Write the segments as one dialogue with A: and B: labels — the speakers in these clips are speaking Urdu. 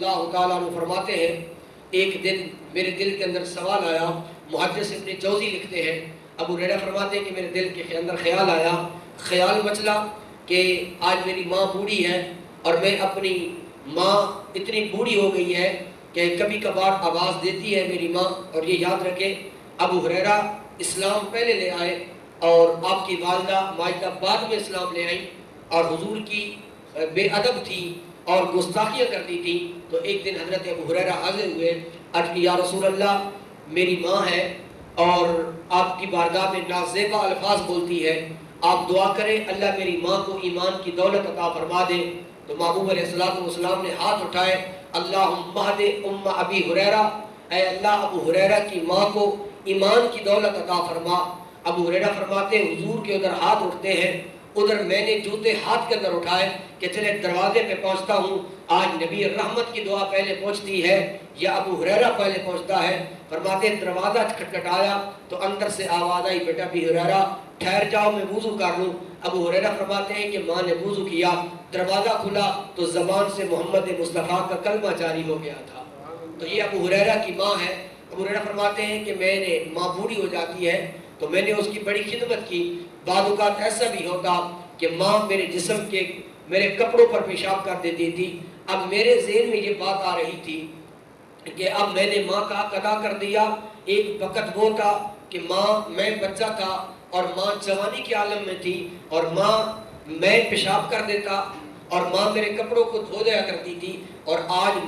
A: اللہ تعالیٰ عنہ فرماتے ہیں ایک دن میرے دل کے اندر سوال آیا. محدث ابن جوزی لکھتے ہیں ابو ہریرہ فرماتے ہیں کہ میرے دل کے اندر خیال آیا, خیال مچلا کہ آج میری ماں بوڑھی ہے اور میں اپنی ماں اتنی بوڑھی ہو گئی ہے کہ کبھی کبھار آواز دیتی ہے میری ماں. اور یہ یاد رکھیں ابو ہریرہ اسلام پہلے لے آئے اور آپ کی والدہ ماجدہ بعد میں اسلام لے آئی اور حضور کی بے ادب تھی اور گستاخیاں کرتی تھی. تو ایک دن حضرت ابو ہریرہ حاضر ہوئے, عرض کی یا رسول اللہ میری ماں ہے اور آپ کی بارگاہ میں نازیبا الفاظ بولتی ہے, آپ دعا کریں اللہ میری ماں کو ایمان کی دولت عطا فرما دے. تو محبوب علیہ السلام نے ہاتھ اٹھائے, اللہم اہد ام ابی ہریرہ, اے اللہ ابو ہریرہ کی ماں کو ایمان کی دولت عطا فرما. ابو ہریرہ فرماتے ہیں حضور کے ادھر ہاتھ اٹھتے ہیں, ادھر میں نے جوتے ہاتھ کے اندر اٹھائے کہ چلے دروازے پہ پہنچتا ہوں. آج نبی رحمت کی دعا پہلے پہنچتی ہے یا ابو ہریرہ پہلے پہنچتا ہے؟ فرماتے ہیں دروازہ کھٹکھٹایا تو اندر سے آواز آئی, بیٹا ابی ہریرہ ٹھہر جاؤ میں وضو کر لوں. ابو ہریرہ فرماتے ہیں کہ ماں نے وضو کیا, دروازہ کھلا تو زبان سے محمد مصطفیٰ کا کلمہ جاری ہو گیا تھا. تو یہ ابو ہریرہ کی ماں ہے. ابو ہریرہ فرماتے ہیں کہ میں نے ماں بوڑھی ہو جاتی ہے تو میں نے اس کی بڑی خدمت کی. بعض اوقات ایسا بھی ہوتا کہ ماں میرے جسم کے میرے کپڑوں پر پیشاب کر دیتی تھی. اب میرے ذہن میں یہ بات آ رہی تھی کہ اب میں نے ماں کا حق ادا کر دیا. ایک وقت وہ تھا کہ میں بچہ تھا اور ماں جوانی کے عالم میں تھی اور میں پیشاب کر دیتا اور ماں میرے کپڑوں کو دھو دیا کرتی تھی, اور آج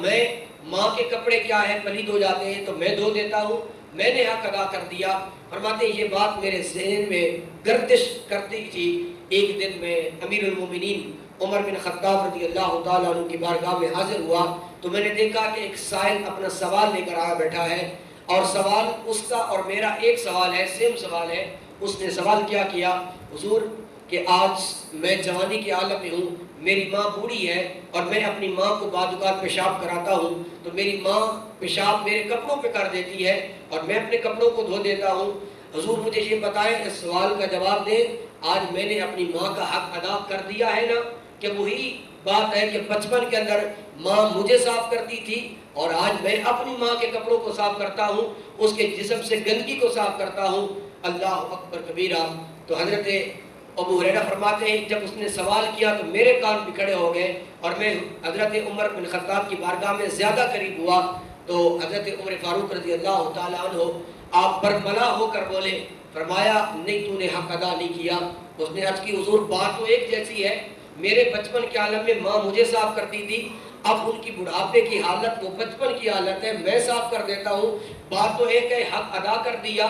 A: ماں کے کپڑے کیا ہے پلید ہو جاتے ہیں تو میں دھو دیتا ہوں, میں نے حق ادا کر دیا. فرماتے ہیں یہ بات میرے ذہن میں گردش کرتی تھی. ایک دن میں امیر المومنین عمر بن خطاب رضی اللہ تعالیٰ عنہ کی بارگاہ میں حاضر ہوا تو میں نے دیکھا کہ ایک سائل اپنا سوال لے کر آیا بیٹھا ہے, اور سوال اس کا اور میرا ایک سوال ہے, سیم سوال ہے. اس نے سوال کیا حضور کہ آج میں جوانی کے عالم میں ہوں, میری ماں بوڑھی ہے اور میں اپنی ماں کو بعض اوقات پیشاب کراتا ہوں تو میری ماں پیشاب میرے کپڑوں پہ کر دیتی ہے اور میں اپنے کپڑوں کو دھو دیتا ہوں. حضور مجھے یہ بتائیں, اس سوال کا جواب دیں, آج میں نے اپنی ماں کا حق ادا کر دیا ہے نا؟ کہ وہی بات ہے کہ بچپن کے اندر ماں مجھے صاف کرتی تھی اور آج میں اپنی ماں کے کپڑوں کو صاف کرتا ہوں, اس کے جسم سے گندگی کو صاف کرتا ہوں. اللہ اکبر کبیرہ. تو حضرت ابو ہریرہ فرماتے ہیں جب اس نے سوال کیا تو میرے کان بھی کھڑے ہو گئے اور میں حضرت عمر بن خطاب کی بارگاہ میں زیادہ قریب ہوا. تو حضرت عمر فاروق رضی اللہ تعالیٰ عنہ آپ برملا ہو کر بولے, فرمایا نہیں تو نے حق ادا نہیں کیا. اس نے عرض کی حضور بات تو ایک جیسی ہے, میرے بچپن کے عالم میں ماں مجھے صاف کرتی تھی, اب ان کی بڑھاپے کی حالت وہ بچپن کی حالت ہے, میں صاف کر دیتا ہوں. بات تو ایک ہے, حق ادا کر دیا,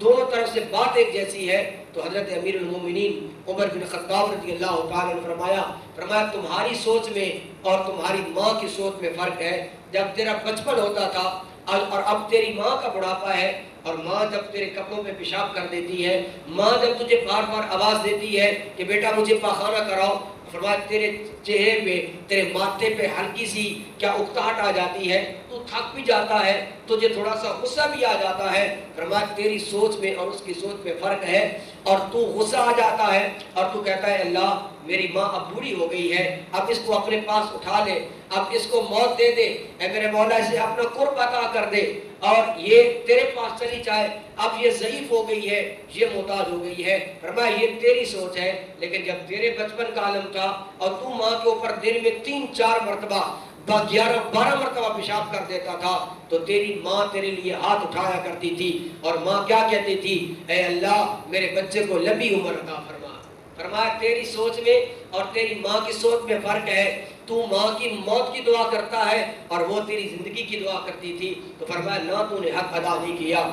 A: دونوں طرف سے بات ایک جیسی ہے. تو حضرت امیر المومنین عمر بن خطاب رضی اللہ تعالیٰ نے فرمایا تمہاری سوچ میں اور تمہاری ماں کی سوچ میں فرق ہے. جب تیرا بچپن ہوتا تھا اور اب تیری ماں کا بڑھاپا ہے, اور ماں جب تیرے کپڑوں پہ پیشاب کر دیتی ہے, ماں جب تجھے بار بار آواز دیتی ہے کہ بیٹا مجھے پاخانہ کراؤ, فرمایا تیرے چہرے پہ تیرے ماتھے پہ ہلکی سی کیا اکتاہٹ آ جاتی ہے, تو تھک بھی جاتا ہے, تجھے تھوڑا سا غصہ بھی آ جاتا ہے. فرمایا تیری سوچ میں اور اس کی سوچ میں فرق ہے, اور تو غصہ آ جاتا ہے اور تو کہتا ہے اللہ میری ماں اب بوڑھی ہو گئی ہے, اب اس کو اپنے پاس اٹھا لے, اب اس کو موت دے دے, اے میرے مولا اسے اپنا قرب عطا کر دے اور یہ تیرے پاس چلی جائے, اب یہ ضعیف ہو گئی ہے, یہ محتاج ہو گئی ہے. فرمایا یہ تیری سوچ ہے, لیکن جب تیرے بچپن کا عالم تھا اور تو ماں کے اوپر دن میں 3-4 مرتبہ 11-12 مرتبہ پیشاب کر دیتا تھا تو تیری ماں تیرے لیے ہاتھ اٹھایا کرتی تھی, اور ماں کیا کہتی تھی, اے اللہ میرے بچے کو لمبی عمر عطا فرما. فرمایا تیری سوچ میں اور تیری ماں کی سوچ میں فرق ہے, تو ماں کی موت کی دعا کرتا ہے اور وہ تیری زندگی کی دعا کرتی تھی. تو فرمایا نہ تو نے حق ادا نہیں کیا.